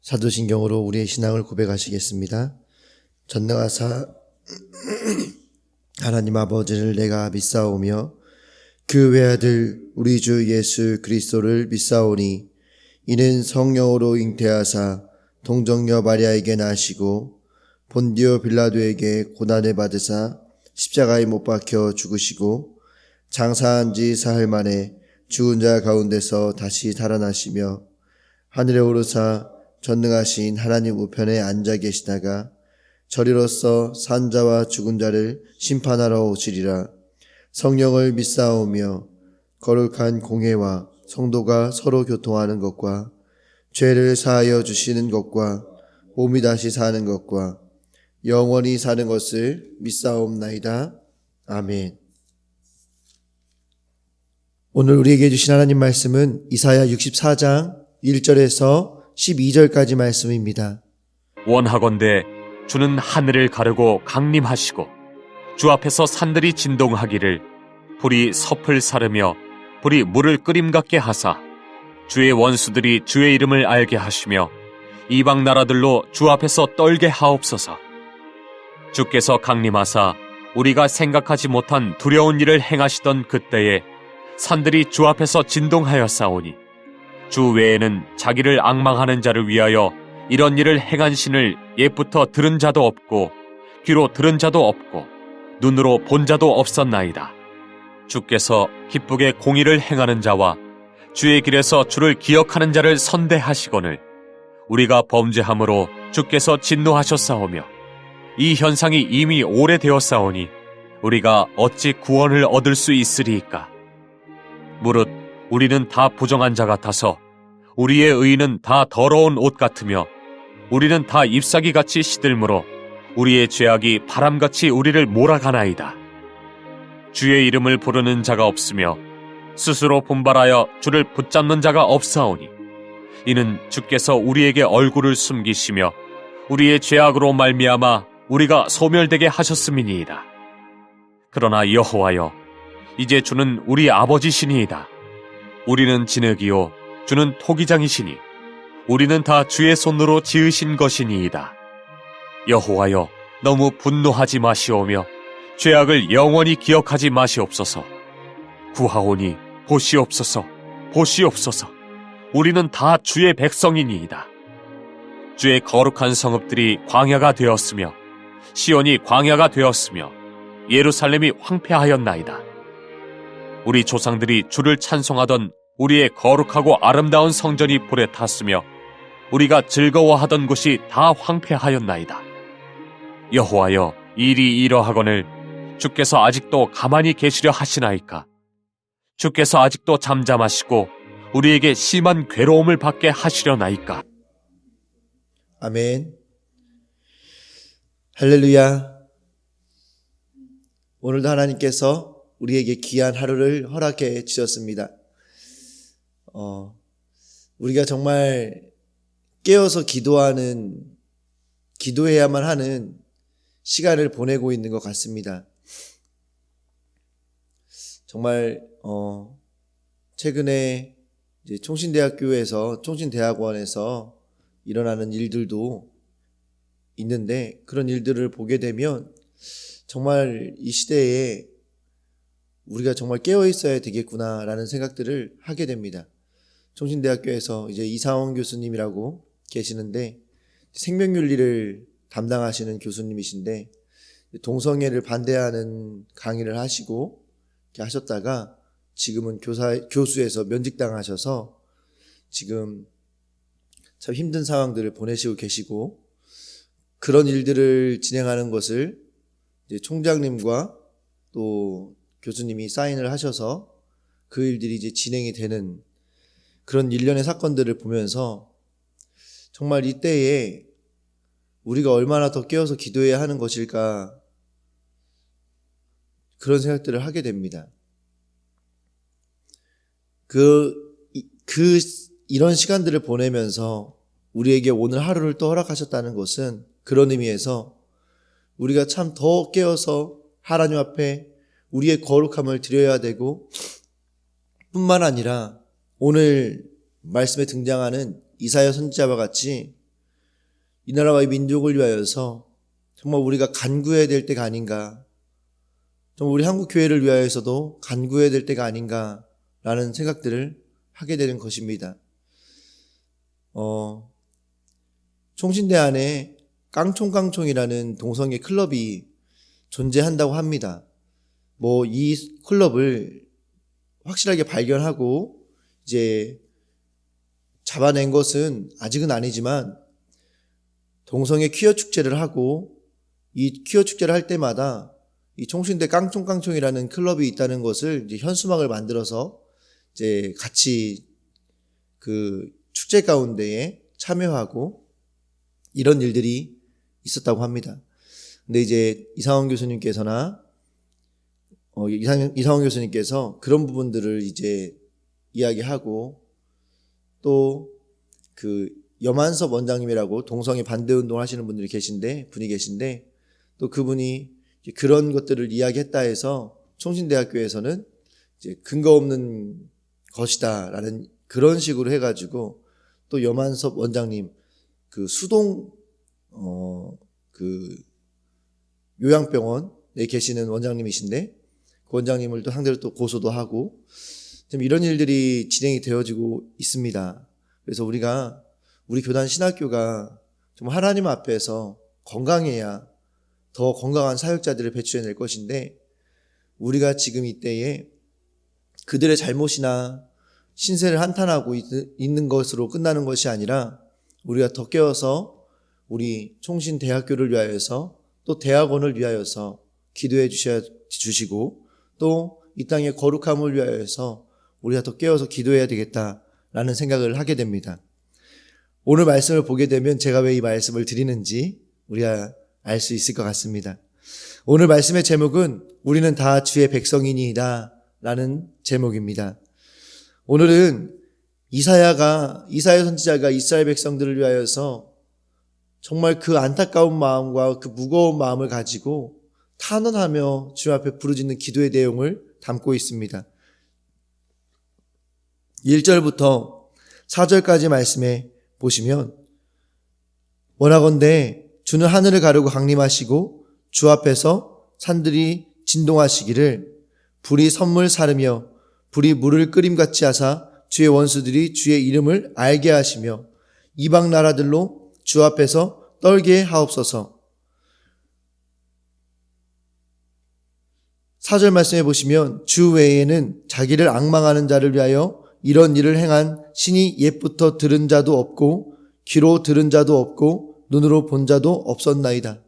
사도신경으로 우리의 신앙을 고백하시겠습니다. 전능하사 하나님 아버지를 내가 믿사오며 그 외아들 우리 주 예수 그리스도를 믿사오니 이는 성령으로 잉태하사 동정녀 마리아에게 나시고 본디오 빌라도에게 고난을 받으사 십자가에 못 박혀 죽으시고 장사한 지 사흘 만에 죽은 자 가운데서 다시 살아나시며 하늘에 오르사 전능하신 하나님 우편에 앉아 계시다가 저리로서 산 자와 죽은 자를 심판하러 오시리라. 성령을 믿사오며 거룩한 공회와 성도가 서로 교통하는 것과 죄를 사하여 주시는 것과 몸이 다시 사는 것과 영원히 사는 것을 믿사옵나이다. 아멘. 오늘 우리에게 주신 하나님 말씀은 이사야 64장 1절에서 12절까지 말씀입니다. 원하건대 주는 하늘을 가르고 강림하시고 주 앞에서 산들이 진동하기를 불이 섭을 사르며 불이 물을 끓임 같게 하사 주의 원수들이 주의 이름을 알게 하시며 이방 나라들로 주 앞에서 떨게 하옵소서. 주께서 강림하사 우리가 생각하지 못한 두려운 일을 행하시던 그때에 산들이 주 앞에서 진동하였사오니 주 외에는 자기를 앙망하는 자를 위하여 이런 일을 행한 신을 옛부터 들은 자도 없고 귀로 들은 자도 없고 눈으로 본 자도 없었나이다. 주께서 기쁘게 공의를 행하는 자와 주의 길에서 주를 기억하는 자를 선대하시거늘 우리가 범죄함으로 주께서 진노하셨사오며 이 현상이 이미 오래되었사오니 우리가 어찌 구원을 얻을 수 있으리이까. 무릇 우리는 다 부정한 자 같아서 우리의 의는 다 더러운 옷 같으며 우리는 다 잎사귀같이 시들므로 우리의 죄악이 바람같이 우리를 몰아가나이다. 주의 이름을 부르는 자가 없으며 스스로 분발하여 주를 붙잡는 자가 없사오니 이는 주께서 우리에게 얼굴을 숨기시며 우리의 죄악으로 말미암아 우리가 소멸되게 하셨음이니이다. 그러나 여호와여, 이제 주는 우리 아버지시니이다. 우리는 진흙이요 주는 토기장이시니 우리는 다 주의 손으로 지으신 것이니이다. 여호와여, 너무 분노하지 마시오며 죄악을 영원히 기억하지 마시옵소서. 구하오니 보시옵소서, 보시옵소서. 우리는 다 주의 백성이니이다. 주의 거룩한 성읍들이 광야가 되었으며 시온이 광야가 되었으며 예루살렘이 황폐하였나이다. 우리 조상들이 주를 찬송하던 우리의 거룩하고 아름다운 성전이 불에 탔으며 우리가 즐거워하던 곳이 다 황폐하였나이다. 여호와여, 일이 이러하거늘 주께서 아직도 가만히 계시려 하시나이까? 주께서 아직도 잠잠하시고 우리에게 심한 괴로움을 받게 하시려나이까? 아멘. 할렐루야. 오늘도 하나님께서 우리에게 귀한 하루를 허락해 주셨습니다. 우리가 정말 깨어서 기도해야만 하는 시간을 보내고 있는 것 같습니다. 정말 최근에 이제 총신대학원에서 일어나는 일들도 있는데 그런 일들을 보게 되면 정말 이 시대에 우리가 정말 깨어 있어야 되겠구나라는 생각들을 하게 됩니다. 총신대학교에서 이제 이상원 교수님이라고 계시는데 생명윤리를 담당하시는 교수님이신데 동성애를 반대하는 강의를 하시고 이렇게 하셨다가 지금은 교수에서 면직당하셔서 지금 참 힘든 상황들을 보내시고 계시고 그런 일들을 진행하는 것을 이제 총장님과 또 교수님이 사인을 하셔서 그 일들이 이제 진행이 되는 그런 일련의 사건들을 보면서 정말 이때에 우리가 얼마나 더 깨어서 기도해야 하는 것일까 그런 생각들을 하게 됩니다. 이런 시간들을 보내면서 우리에게 오늘 하루를 또 허락하셨다는 것은 그런 의미에서 우리가 참 더 깨어서 하나님 앞에 우리의 거룩함을 드려야 되고 뿐만 아니라 오늘 말씀에 등장하는 이사야 선지자와 같이 이 나라와 이 민족을 위하여서 정말 우리가 간구해야 될 때가 아닌가, 정말 우리 한국 교회를 위하여서도 간구해야 될 때가 아닌가라는 생각들을 하게 되는 것입니다. 총신대 안에 깡총깡총이라는 동성애 클럽이 존재한다고 합니다. 이 클럽을 확실하게 발견하고 이제 잡아낸 것은 아직은 아니지만, 동성애 퀴어 축제를 하고 이 퀴어 축제를 할 때마다 이 총신대 깡총깡총이라는 클럽이 있다는 것을 이제 현수막을 만들어서 이제 같이 그 축제 가운데에 참여하고 이런 일들이 있었다고 합니다. 근데 이제 이상원 교수님께서나 이상원 교수님께서 그런 부분들을 이제 이야기하고, 또 그 염한섭 원장님이라고 동성애 반대 운동을 하시는 분이 계신데 또 그분이 그런 것들을 이야기했다 해서 총신대학교에서는 이제 근거 없는 것이다라는 그런 식으로 해가지고, 또 염한섭 원장님 그 수동 그 요양병원에 계시는 원장님이신데 그 원장님을 또 상대로 또 고소도 하고, 좀 이런 일들이 진행이 되어지고 있습니다. 그래서 우리 교단 신학교가 좀 하나님 앞에서 건강해야 더 건강한 사역자들을 배출해낼 것인데, 우리가 지금 이때에 그들의 잘못이나 신세를 한탄하고 있는 것으로 끝나는 것이 아니라, 우리가 더 깨어서 우리 총신대학교를 위하여서 또 대학원을 위하여서 기도해 주시고, 또 이 땅의 거룩함을 위하여서 우리가 더 깨어서 기도해야 되겠다라는 생각을 하게 됩니다. 오늘 말씀을 보게 되면 제가 왜 이 말씀을 드리는지 우리가 알 수 있을 것 같습니다. 오늘 말씀의 제목은 우리는 다 주의 백성이니이다 라는 제목입니다. 오늘은 이사야 선지자가 이스라엘 백성들을 위하여서 정말 그 안타까운 마음과 그 무거운 마음을 가지고 탄원하며 주 앞에 부르짖는 기도의 내용을 담고 있습니다. 1절부터 4절까지 말씀에 보시면, 원하건대 주는 하늘을 가르고 강림하시고 주 앞에서 산들이 진동하시기를, 불이 선물 사르며 불이 물을 끓임같이 하사 주의 원수들이 주의 이름을 알게 하시며 이방 나라들로 주 앞에서 떨게 하옵소서. 4절 말씀해 보시면, 주 외에는 자기를 앙망하는 자를 위하여 이런 일을 행한 신이 옛부터 들은 자도 없고 귀로 들은 자도 없고 눈으로 본 자도 없었나이다.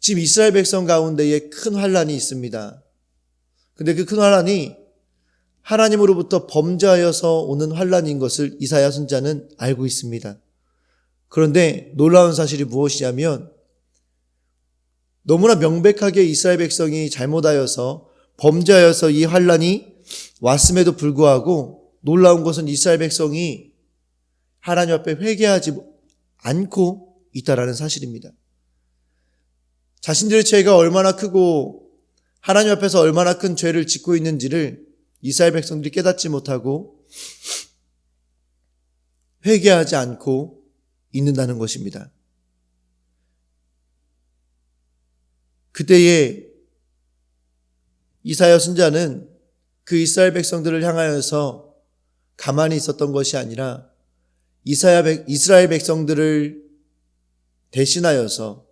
지금 이스라엘 백성 가운데에 큰 환란이 있습니다. 근데 그 큰 환란이 하나님으로부터 범죄하여서 오는 환란인 것을 이사야 선지자는 알고 있습니다. 그런데 놀라운 사실이 무엇이냐면, 너무나 명백하게 이스라엘 백성이 잘못하여서 범죄하여서 이 환란이 왔음에도 불구하고, 놀라운 것은 이스라엘 백성이 하나님 앞에 회개하지 않고 있다라는 사실입니다. 자신들의 죄가 얼마나 크고 하나님 앞에서 얼마나 큰 죄를 짓고 있는지를 이스라엘 백성들이 깨닫지 못하고 회개하지 않고 있는다는 것입니다. 그때에 이사야 선지자는 그 이스라엘 백성들을 향하여서 가만히 있었던 것이 아니라 이스라엘 백성들을 대신하여서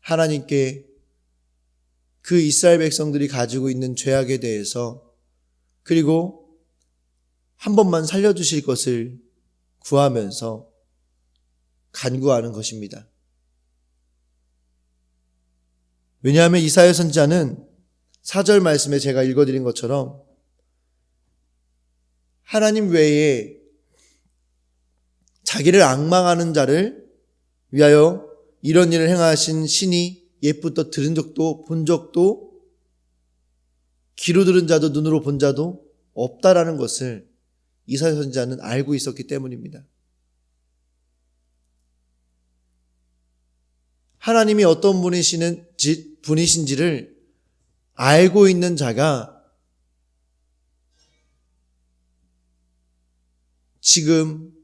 하나님께 그 이스라엘 백성들이 가지고 있는 죄악에 대해서, 그리고 한 번만 살려주실 것을 구하면서 간구하는 것입니다. 왜냐하면 이사야 선지자는 4절 말씀에 제가 읽어드린 것처럼 하나님 외에 자기를 앙망하는 자를 위하여 이런 일을 행하신 신이 옛부터 들은 적도 본 적도 귀로 들은 자도 눈으로 본 자도 없다라는 것을 이사야 선지자는 알고 있었기 때문입니다. 하나님이 어떤 분이신지를 알고 있는 자가 지금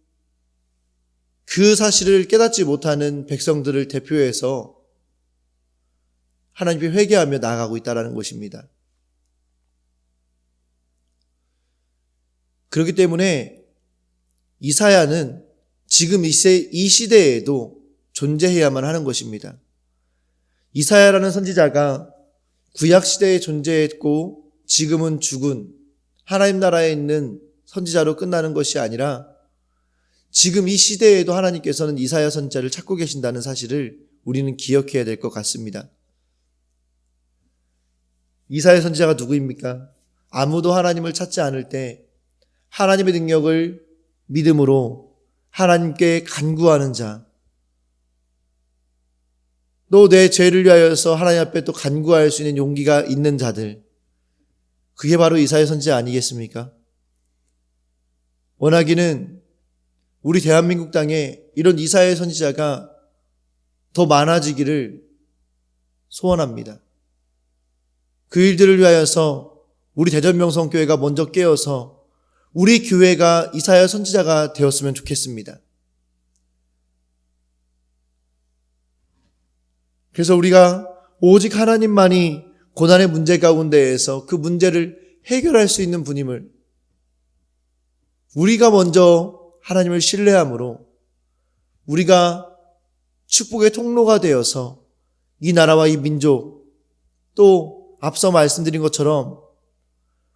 그 사실을 깨닫지 못하는 백성들을 대표해서 하나님께 회개하며 나아가고 있다는 것입니다. 그렇기 때문에 이사야는 지금 이 시대에도 존재해야만 하는 것입니다. 이사야라는 선지자가 구약시대에 존재했고 지금은 죽은 하나님 나라에 있는 선지자로 끝나는 것이 아니라 지금 이 시대에도 하나님께서는 이사야 선지자를 찾고 계신다는 사실을 우리는 기억해야 될 것 같습니다. 이사야 선지자가 누구입니까? 아무도 하나님을 찾지 않을 때 하나님의 능력을 믿음으로 하나님께 간구하는 자, 또 내 죄를 위하여서 하나님 앞에 또 간구할 수 있는 용기가 있는 자들, 그게 바로 이사야 선지자 아니겠습니까? 원하기는 우리 대한민국 땅에 이런 이사야 선지자가 더 많아지기를 소원합니다. 그 일들을 위하여서 우리 대전명성교회가 먼저 깨어서 우리 교회가 이사야 선지자가 되었으면 좋겠습니다. 그래서 우리가 오직 하나님만이 고난의 문제 가운데에서 그 문제를 해결할 수 있는 분임을, 우리가 먼저 하나님을 신뢰함으로 우리가 축복의 통로가 되어서 이 나라와 이 민족, 또 앞서 말씀드린 것처럼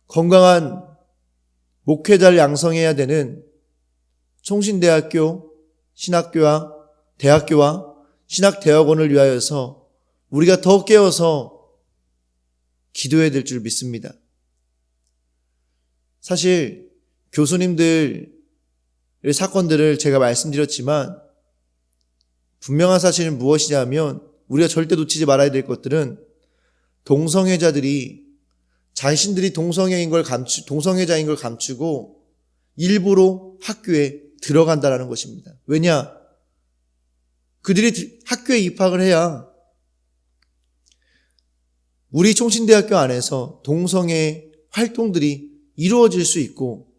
건강한 목회자를 양성해야 되는 총신대학교, 신학교와 대학교와 신학대학원을 위하여서 우리가 더 깨어서 기도해야 될 줄 믿습니다. 사실 교수님들의 사건들을 제가 말씀드렸지만 분명한 사실은 무엇이냐면 우리가 절대 놓치지 말아야 될 것들은 동성애자들이 자신들이 동성애자인 걸 감추고 일부러 학교에 들어간다라는 것입니다. 왜냐? 그들이 학교에 입학을 해야 우리 총신대학교 안에서 동성애 활동들이 이루어질 수 있고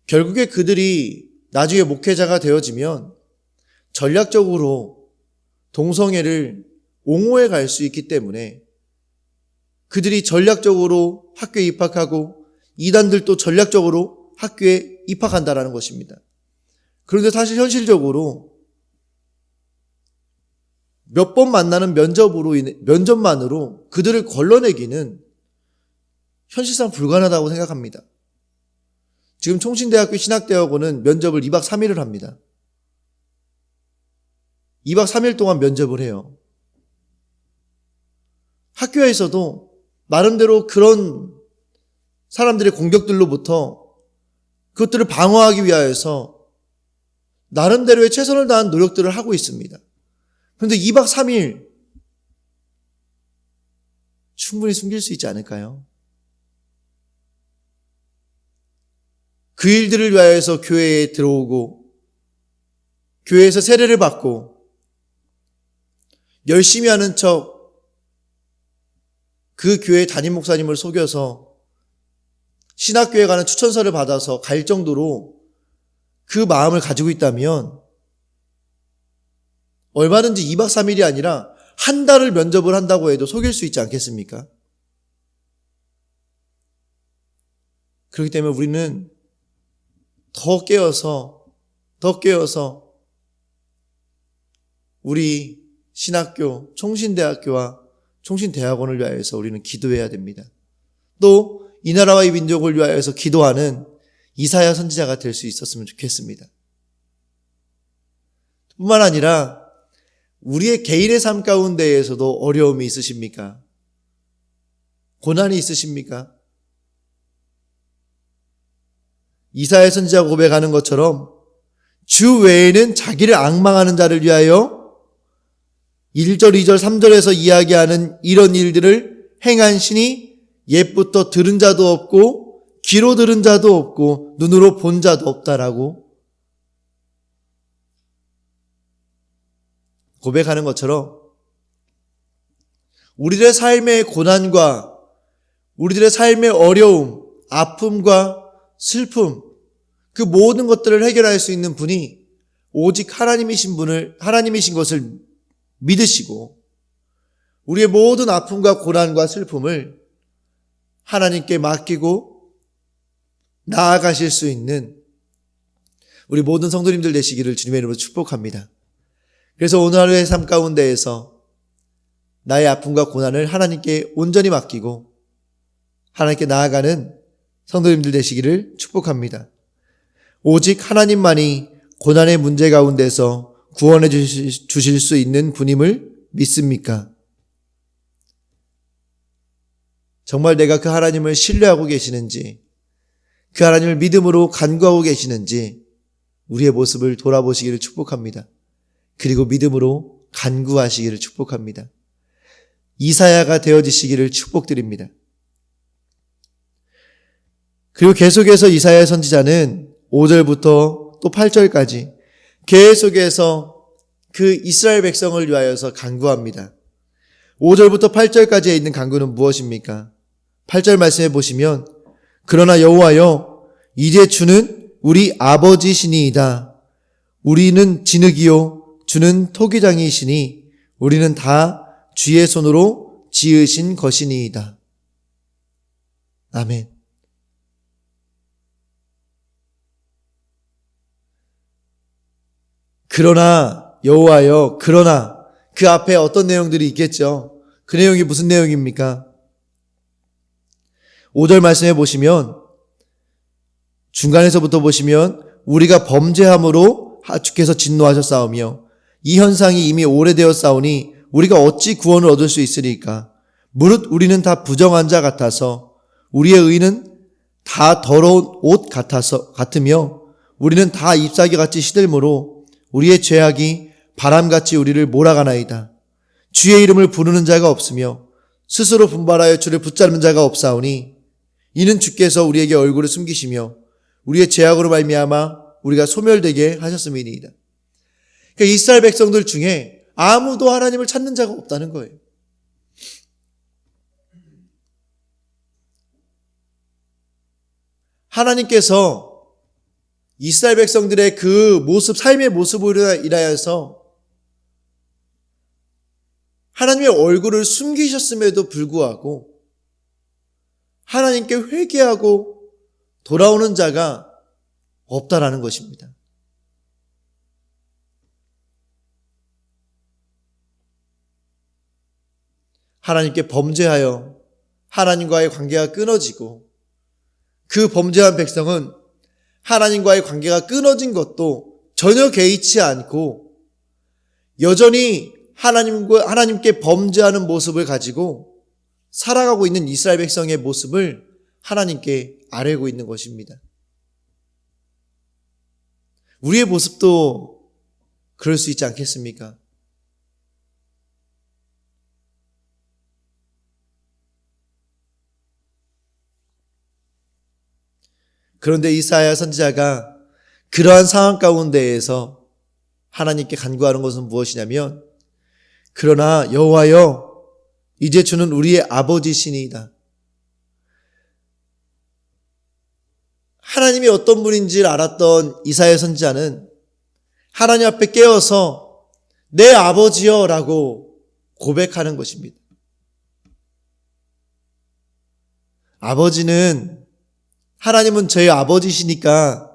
결국에 그들이 나중에 목회자가 되어지면 전략적으로 동성애를 옹호해 갈 수 있기 때문에 그들이 전략적으로 학교에 입학하고 이단들도 전략적으로 학교에 입학한다라는 것입니다. 그런데 사실 현실적으로 몇 번 만나는 면접만으로 그들을 걸러내기는 현실상 불가능하다고 생각합니다. 지금 총신대학교 신학대학원은 면접을 2박 3일을 합니다. 2박 3일 동안 면접을 해요. 학교에서도 나름대로 그런 사람들의 공격들로부터 그것들을 방어하기 위하여서 나름대로의 최선을 다한 노력들을 하고 있습니다. 그런데 2박 3일 충분히 숨길 수 있지 않을까요? 그 일들을 위하여서 교회에 들어오고 교회에서 세례를 받고 열심히 하는 척 그 교회 담임 목사님을 속여서 신학교에 가는 추천서를 받아서 갈 정도로 그 마음을 가지고 있다면 얼마든지 2박 3일이 아니라 한 달을 면접을 한다고 해도 속일 수 있지 않겠습니까? 그렇기 때문에 우리는 더 깨어서 우리 신학교, 총신대학교와 총신대학원을 위하여서 우리는 기도해야 됩니다. 또 이 나라와 이 민족을 위하여서 기도하는 이사야 선지자가 될 수 있었으면 좋겠습니다. 뿐만 아니라 우리의 개인의 삶 가운데에서도 어려움이 있으십니까? 고난이 있으십니까? 이사야 선지자가 고백하는 것처럼 주 외에는 자기를 앙망하는 자를 위하여 1절, 2절, 3절에서 이야기하는 이런 일들을 행한 신이 옛부터 들은 자도 없고 귀로 들은 자도 없고 눈으로 본 자도 없다라고 고백하는 것처럼 우리들의 삶의 고난과 우리들의 삶의 어려움, 아픔과 슬픔, 그 모든 것들을 해결할 수 있는 분이 오직 하나님이신 것을 믿으시고 우리의 모든 아픔과 고난과 슬픔을 하나님께 맡기고 나아가실 수 있는 우리 모든 성도님들 되시기를 주님의 이름으로 축복합니다. 그래서 오늘 하루의 삶 가운데에서 나의 아픔과 고난을 하나님께 온전히 맡기고 하나님께 나아가는 성도님들 되시기를 축복합니다. 오직 하나님만이 고난의 문제 가운데서 구원해 주실 수 있는 분임을 믿습니까? 정말 내가 그 하나님을 신뢰하고 계시는지, 그 하나님을 믿음으로 간구하고 계시는지 우리의 모습을 돌아보시기를 축복합니다. 그리고 믿음으로 간구하시기를 축복합니다. 이사야가 되어지시기를 축복드립니다. 그리고 계속해서 이사야 선지자는 5절부터 또 8절까지 계속해서 그 이스라엘 백성을 위하여서 간구합니다. 5절부터 8절까지에 있는 간구는 무엇입니까? 8절 말씀해 보시면 그러나 여호와여 이제 주는 우리 아버지시니이다. 우리는 진흙이요 주는 토기장이시니 우리는 다 주의 손으로 지으신 것이니이다. 아멘. 그러나 여호와여, 그러나 그 앞에 어떤 내용들이 있겠죠. 그 내용이 무슨 내용입니까? 5절 말씀해 보시면 중간에서부터 보시면 우리가 범죄함으로 주께서 진노하셨사오며 이 현상이 이미 오래되었사오니 우리가 어찌 구원을 얻을 수 있으리까? 무릇 우리는 다 부정한 자 같아서 우리의 의는 다 더러운 옷 같으며 우리는 다 잎사귀같이 시들므로 우리의 죄악이 바람같이 우리를 몰아가나이다. 주의 이름을 부르는 자가 없으며 스스로 분발하여 주를 붙잡는 자가 없사오니 이는 주께서 우리에게 얼굴을 숨기시며 우리의 죄악으로 말미암아 우리가 소멸되게 하셨음이니이다. 그러니까 이스라엘 백성들 중에 아무도 하나님을 찾는 자가 없다는 거예요. 하나님께서 이스라엘 백성들의 그 모습, 삶의 모습으로 인하여서 하나님의 얼굴을 숨기셨음에도 불구하고 하나님께 회개하고 돌아오는 자가 없다라는 것입니다. 하나님께 범죄하여 하나님과의 관계가 끊어지고 그 범죄한 백성은 하나님과의 관계가 끊어진 것도 전혀 개의치 않고 여전히 하나님께 범죄하는 모습을 가지고 살아가고 있는 이스라엘 백성의 모습을 하나님께 아뢰고 있는 것입니다. 우리의 모습도 그럴 수 있지 않겠습니까? 그런데 이사야 선지자가 그러한 상황 가운데에서 하나님께 간구하는 것은 무엇이냐면 그러나 여호와여 이제 주는 우리의 아버지시니이다. 하나님이 어떤 분인지를 알았던 이사야 선지자는 하나님 앞에 깨어서 내 아버지여 라고 고백하는 것입니다. 하나님은 저희 아버지시니까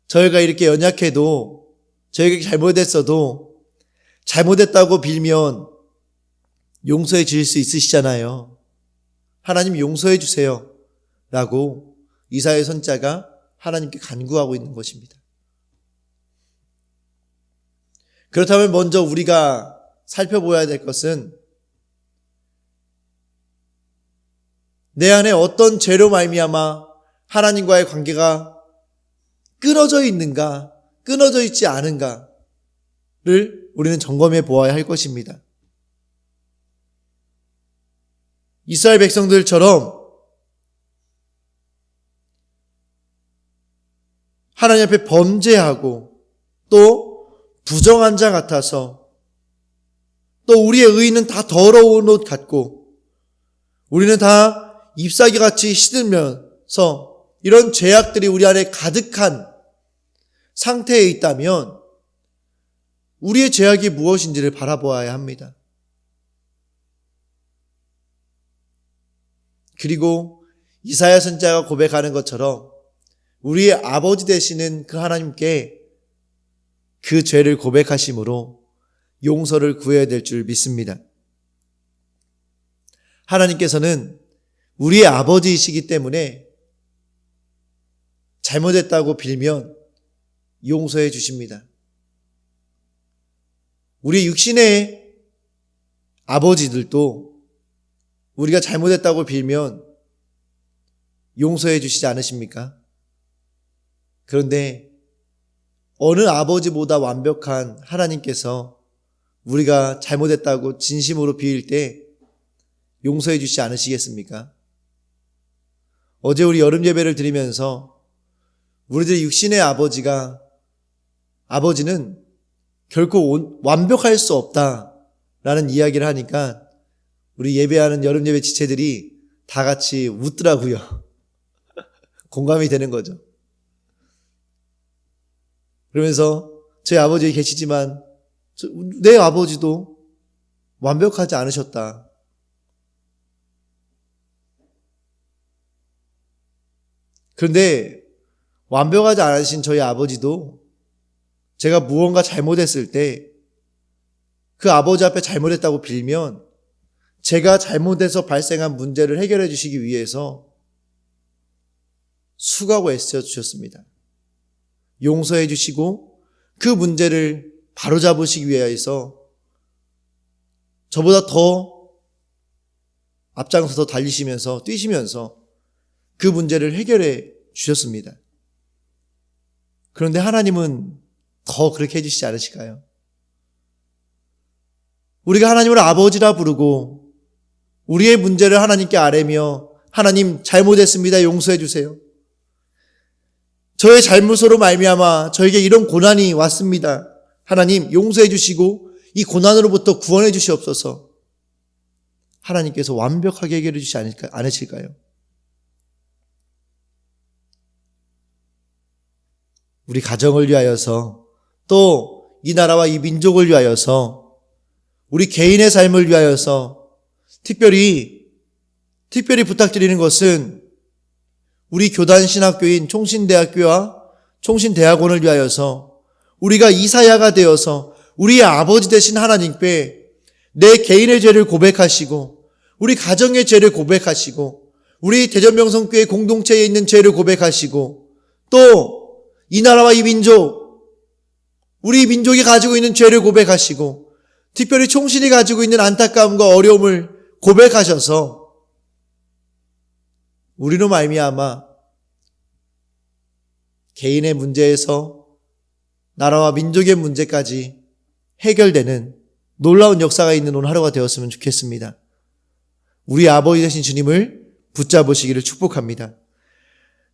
저희가 이렇게 연약해도 저희가 잘못했어도 잘못했다고 빌면 용서해 주실 수 있으시잖아요. 하나님 용서해 주세요 라고 이사야 선지자가 하나님께 간구하고 있는 것입니다. 그렇다면 먼저 우리가 살펴봐야 될 것은 내 안에 어떤 죄로 말미암아 하나님과의 관계가 끊어져 있는가, 끊어져 있지 않은가를 우리는 점검해 보아야 할 것입니다. 이스라엘 백성들처럼 하나님 앞에 범죄하고 또 부정한 자 같아서 또 우리의 의는 다 더러운 옷 같고 우리는 다 잎사귀같이 시들면서 이런 죄악들이 우리 안에 가득한 상태에 있다면 우리의 죄악이 무엇인지를 바라보아야 합니다. 그리고 이사야 선지자가 고백하는 것처럼 우리의 아버지 되시는 그 하나님께 그 죄를 고백하심으로 용서를 구해야 될 줄 믿습니다. 하나님께서는 우리의 아버지이시기 때문에 잘못했다고 빌면 용서해 주십니다. 우리 육신의 아버지들도 우리가 잘못했다고 빌면 용서해 주시지 않으십니까? 그런데 어느 아버지보다 완벽한 하나님께서 우리가 잘못했다고 진심으로 빌 때 용서해 주시지 않으시겠습니까? 어제 우리 여름 예배를 드리면서 우리들의 육신의 아버지는 결코 완벽할 수 없다라는 이야기를 하니까 우리 예배하는 여름 예배 지체들이 다 같이 웃더라고요. 공감이 되는 거죠. 그러면서 저희 아버지 계시지만 내 아버지도 완벽하지 않으셨다. 그런데 완벽하지 않으신 저희 아버지도 제가 무언가 잘못했을 때 그 아버지 앞에 잘못했다고 빌면 제가 잘못해서 발생한 문제를 해결해 주시기 위해서 수고하고 애써 주셨습니다. 용서해 주시고 그 문제를 바로잡으시기 위해서 저보다 더 앞장서서 달리시면서 뛰시면서 그 문제를 해결해 주셨습니다. 그런데 하나님은 더 그렇게 해주시지 않으실까요? 우리가 하나님을 아버지라 부르고 우리의 문제를 하나님께 아뢰며 하나님 잘못했습니다. 용서해 주세요. 저의 잘못으로 말미암아 저에게 이런 고난이 왔습니다. 하나님 용서해 주시고 이 고난으로부터 구원해 주시옵소서. 하나님께서 완벽하게 해결해 주시지 않으실까요? 우리 가정을 위하여서 또 이 나라와 이 민족을 위하여서 우리 개인의 삶을 위하여서 특별히 부탁드리는 것은 우리 교단신학교인 총신대학교와 총신대학원을 위하여서 우리가 이사야가 되어서 우리의 아버지 되신 하나님께 내 개인의 죄를 고백하시고 우리 가정의 죄를 고백하시고 우리 대전명성교회 공동체에 있는 죄를 고백하시고 또 이 나라와 이 민족, 우리 민족이 가지고 있는 죄를 고백하시고 특별히 총신이 가지고 있는 안타까움과 어려움을 고백하셔서 우리로 말미암아 개인의 문제에서 나라와 민족의 문제까지 해결되는 놀라운 역사가 있는 오늘 하루가 되었으면 좋겠습니다. 우리 아버지 되신 주님을 붙잡으시기를 축복합니다.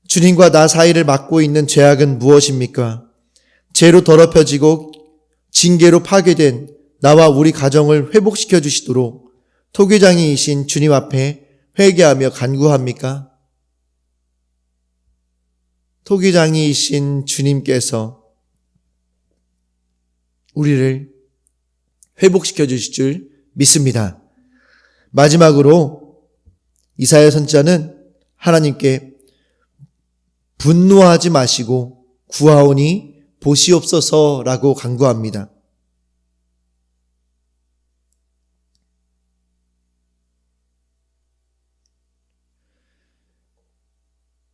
주님과 나 사이를 막고 있는 죄악은 무엇입니까? 죄로 더럽혀지고 징계로 파괴된 나와 우리 가정을 회복시켜 주시도록 토기장이이신 주님 앞에 회개하며 간구합니까? 토기장이이신 주님께서 우리를 회복시켜 주실 줄 믿습니다. 마지막으로 이사야 선지자는 하나님께 분노하지 마시고 구하오니 보시옵소서라고 간구합니다.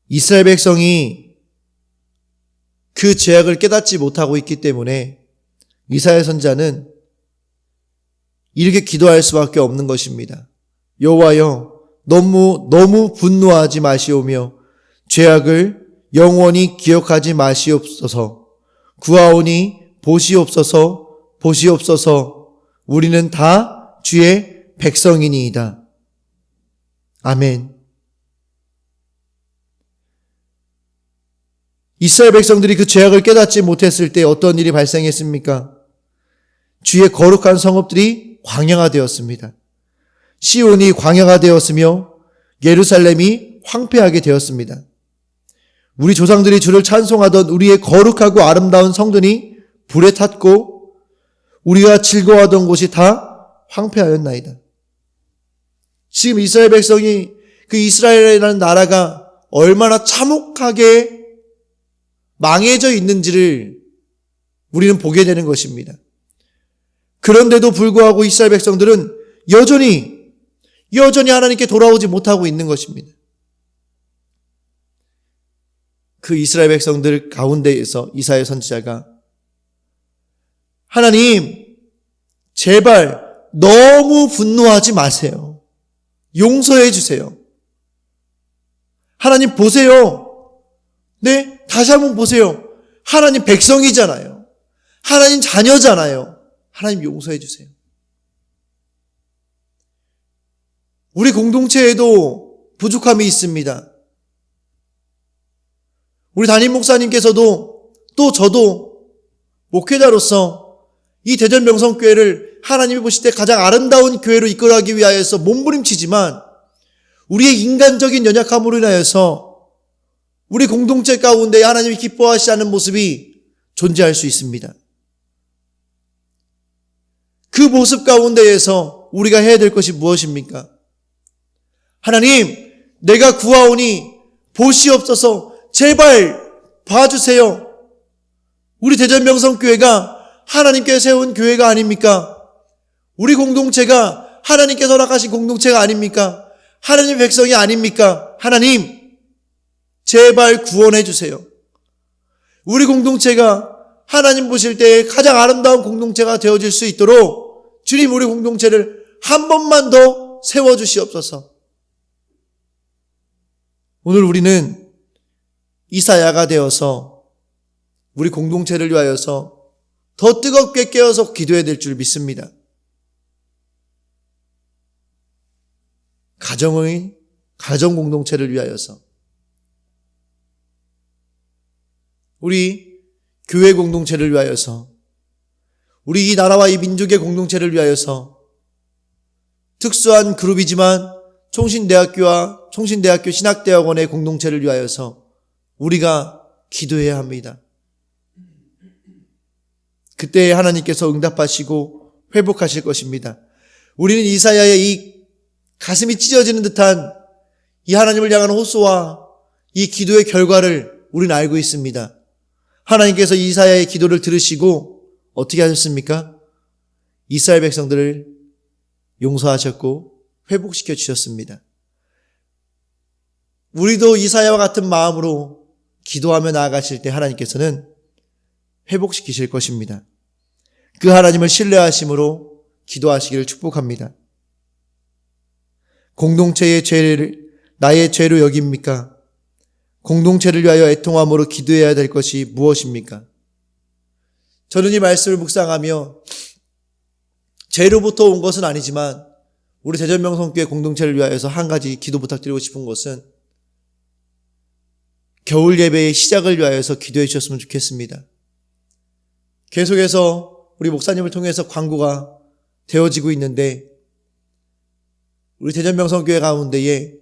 이스라엘 백성이 그 죄악을 깨닫지 못하고 있기 때문에 이사야 선지자는 이렇게 기도할 수밖에 없는 것입니다. 여호와여, 너무 분노하지 마시오며 죄악을 영원히 기억하지 마시옵소서. 구하오니 보시옵소서. 우리는 다 주의 백성이니이다. 아멘. 이스라엘 백성들이 그 죄악을 깨닫지 못했을 때 어떤 일이 발생했습니까? 주의 거룩한 성읍들이 광야가 되었습니다. 시온이 광야가 되었으며 예루살렘이 황폐하게 되었습니다. 우리 조상들이 주를 찬송하던 우리의 거룩하고 아름다운 성전이 불에 탔고 우리가 즐거워하던 곳이 다 황폐하였나이다. 지금 이스라엘 백성이, 그 이스라엘이라는 나라가 얼마나 참혹하게 망해져 있는지를 우리는 보게 되는 것입니다. 그런데도 불구하고 이스라엘 백성들은 여전히 하나님께 돌아오지 못하고 있는 것입니다. 그 이스라엘 백성들 가운데에서 이사야 선지자가 하나님, 제발 너무 분노하지 마세요. 용서해 주세요. 하나님 보세요. 네? 다시 한번 보세요. 하나님 백성이잖아요. 하나님 자녀잖아요. 하나님 용서해 주세요. 우리 공동체에도 부족함이 있습니다. 우리 담임 목사님께서도 또 저도 목회자로서 이 대전 명성교회를 하나님이 보실 때 가장 아름다운 교회로 이끌어가기 위하여서 몸부림치지만 우리의 인간적인 연약함으로 인하여서 우리 공동체 가운데 하나님이 기뻐하시지 않는 모습이 존재할 수 있습니다. 그 모습 가운데에서 우리가 해야 될 것이 무엇입니까? 하나님, 내가 구하오니 보시옵소서. 제발 봐주세요. 우리 대전 명성교회가 하나님께서 세운 교회가 아닙니까? 우리 공동체가 하나님께서 허락하신 공동체가 아닙니까? 하나님의 백성이 아닙니까? 하나님, 제발 구원해 주세요. 우리 공동체가 하나님 보실 때 가장 아름다운 공동체가 되어질 수 있도록 주님, 우리 공동체를 한 번만 더 세워주시옵소서. 오늘 우리는 이사야가 되어서 우리 공동체를 위하여서 더 뜨겁게 깨어서 기도해야 될 줄 믿습니다. 가정 공동체를 위하여서, 우리 교회 공동체를 위하여서, 우리 이 나라와 이 민족의 공동체를 위하여서, 특수한 그룹이지만 총신대학교와 총신대학교 신학대학원의 공동체를 위하여서 우리가 기도해야 합니다. 그때 하나님께서 응답하시고 회복하실 것입니다. 우리는 이사야의 이 가슴이 찢어지는 듯한 이 하나님을 향한 호소와 이 기도의 결과를 우리는 알고 있습니다. 하나님께서 이사야의 기도를 들으시고 어떻게 하셨습니까? 이스라엘 백성들을 용서하셨고 회복시켜 주셨습니다. 우리도 이사야와 같은 마음으로 기도하며 나아가실 때 하나님께서는 회복시키실 것입니다. 그 하나님을 신뢰하심으로 기도하시기를 축복합니다. 공동체의 죄를 나의 죄로 여깁니까? 공동체를 위하여 애통함으로 기도해야 될 것이 무엇입니까? 저는 이 말씀을 묵상하며 죄로부터 온 것은 아니지만 우리 대전명성교회 공동체를 위하여서 한 가지 기도 부탁드리고 싶은 것은 겨울 예배의 시작을 위하여서 기도해 주셨으면 좋겠습니다. 계속해서 우리 목사님을 통해서 광고가 되어지고 있는데 우리 대전명성교회 가운데에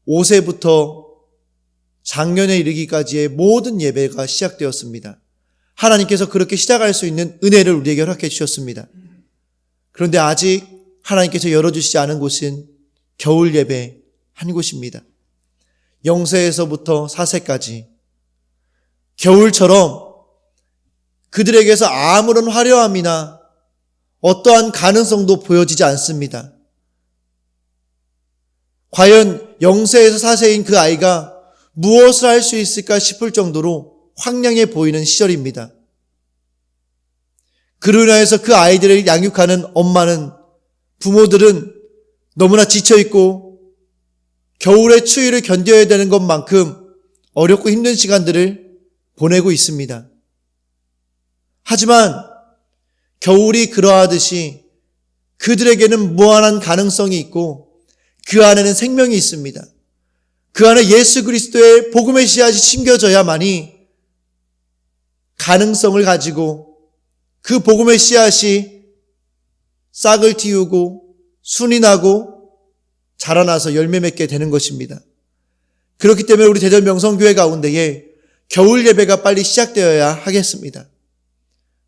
5세부터 작년에 이르기까지의 모든 예배가 시작되었습니다. 하나님께서 그렇게 시작할 수 있는 은혜를 우리에게 허락해 주셨습니다. 그런데 아직 하나님께서 열어주시지 않은 곳은 겨울 예배 한 곳입니다. 0세에서부터 4세까지 겨울처럼 그들에게서 아무런 화려함이나 어떠한 가능성도 보여지지 않습니다. 과연 0세에서 4세인 그 아이가 무엇을 할 수 있을까 싶을 정도로 황량해 보이는 시절입니다. 그로 인하여서 그 아이들을 양육하는 엄마는, 부모들은 너무나 지쳐있고 겨울의 추위를 견뎌야 되는 것만큼 어렵고 힘든 시간들을 보내고 있습니다. 하지만 겨울이 그러하듯이 그들에게는 무한한 가능성이 있고 그 안에는 생명이 있습니다. 그 안에 예수 그리스도의 복음의 씨앗이 심겨져야만이 가능성을 가지고 그 복음의 씨앗이 싹을 틔우고 순이 나고 자라나서 열매 맺게 되는 것입니다. 그렇기 때문에 우리 대전 명성교회 가운데에 겨울 예배가 빨리 시작되어야 하겠습니다.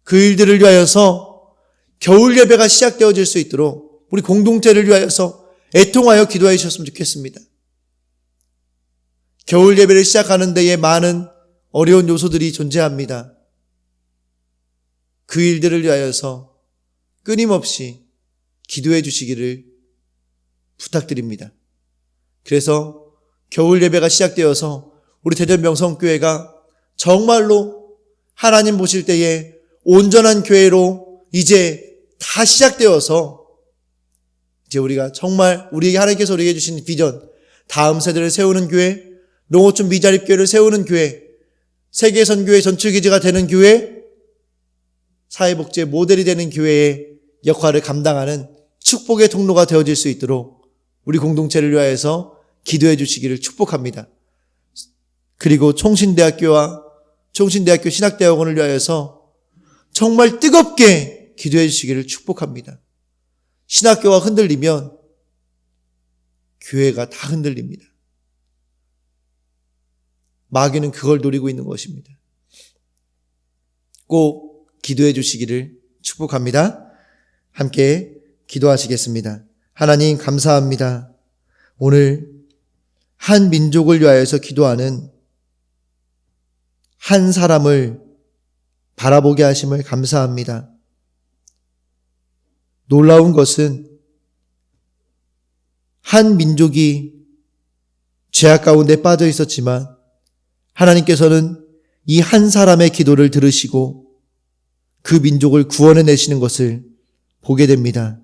그 일들을 위하여서 겨울 예배가 시작되어질 수 있도록 우리 공동체를 위하여서 애통하여 기도해 주셨으면 좋겠습니다. 겨울 예배를 시작하는 데에 많은 어려운 요소들이 존재합니다. 그 일들을 위하여서 끊임없이 기도해 주시기를 부탁드립니다. 그래서 겨울 예배가 시작되어서 우리 대전명성교회가 정말로 하나님 보실 때에 온전한 교회로 이제 다 시작되어서 이제 우리가 정말 하나님께서 우리에게 주신 비전, 다음 세대를 세우는 교회, 농어촌 미자립교회를 세우는 교회, 세계선교회 전출기지가 되는 교회, 사회복지의 모델이 되는 교회의 역할을 감당하는 축복의 통로가 되어질 수 있도록 우리 공동체를 위하여서 기도해 주시기를 축복합니다. 그리고 총신대학교 신학대학원을 위하여서 정말 뜨겁게 기도해 주시기를 축복합니다. 신학교가 흔들리면 교회가 다 흔들립니다. 마귀는 그걸 노리고 있는 것입니다. 꼭 기도해 주시기를 축복합니다. 함께 기도하시겠습니다. 하나님 감사합니다. 오늘 한 민족을 위하여서 기도하는 한 사람을 바라보게 하심을 감사합니다. 놀라운 것은 한 민족이 죄악 가운데 빠져 있었지만 하나님께서는 이 한 사람의 기도를 들으시고 그 민족을 구원해 내시는 것을 보게 됩니다.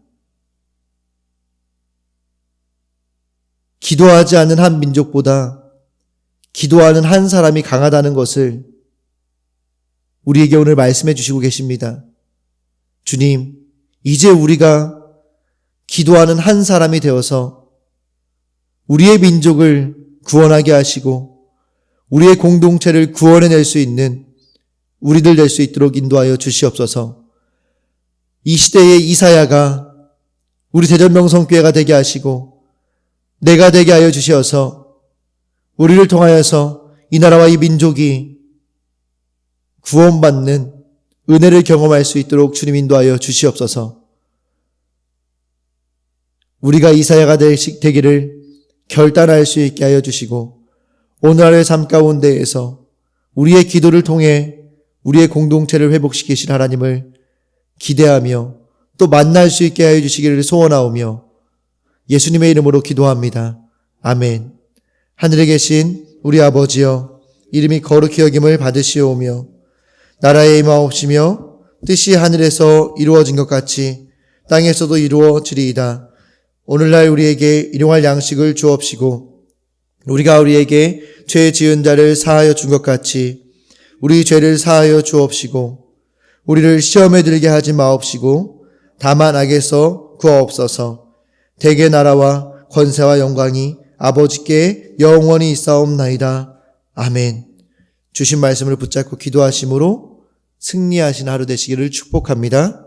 기도하지 않는 한 민족보다 기도하는 한 사람이 강하다는 것을 우리에게 오늘 말씀해 주시고 계십니다. 주님, 이제 우리가 기도하는 한 사람이 되어서 우리의 민족을 구원하게 하시고 우리의 공동체를 구원해낼 수 있는 우리들 될 수 있도록 인도하여 주시옵소서. 이 시대의 이사야가 우리 대전명성교회가 되게 하시고 내가 되게 하여 주시어서 우리를 통하여서 이 나라와 이 민족이 구원받는 은혜를 경험할 수 있도록 주님 인도하여 주시옵소서. 우리가 이사야가 되기를 결단할 수 있게 하여 주시고 오늘의 삶 가운데에서 우리의 기도를 통해 우리의 공동체를 회복시키실 하나님을 기대하며 또 만날 수 있게 하여 주시기를 소원하오며 예수님의 이름으로 기도합니다. 아멘. 하늘에 계신 우리 아버지여, 이름이 거룩히 여김을 받으시오며 나라에 임하옵시며 뜻이 하늘에서 이루어진 것 같이 땅에서도 이루어지리이다. 오늘날 우리에게 일용할 양식을 주옵시고 우리가 우리에게 죄 지은 자를 사하여 준 것 같이 우리 죄를 사하여 주옵시고 우리를 시험에 들게 하지 마옵시고 다만 악에서 구하옵소서. 대개 나라와 권세와 영광이 아버지께 영원히 있사옵나이다. 아멘. 주신 말씀을 붙잡고 기도하심으로 승리하신 하루 되시기를 축복합니다.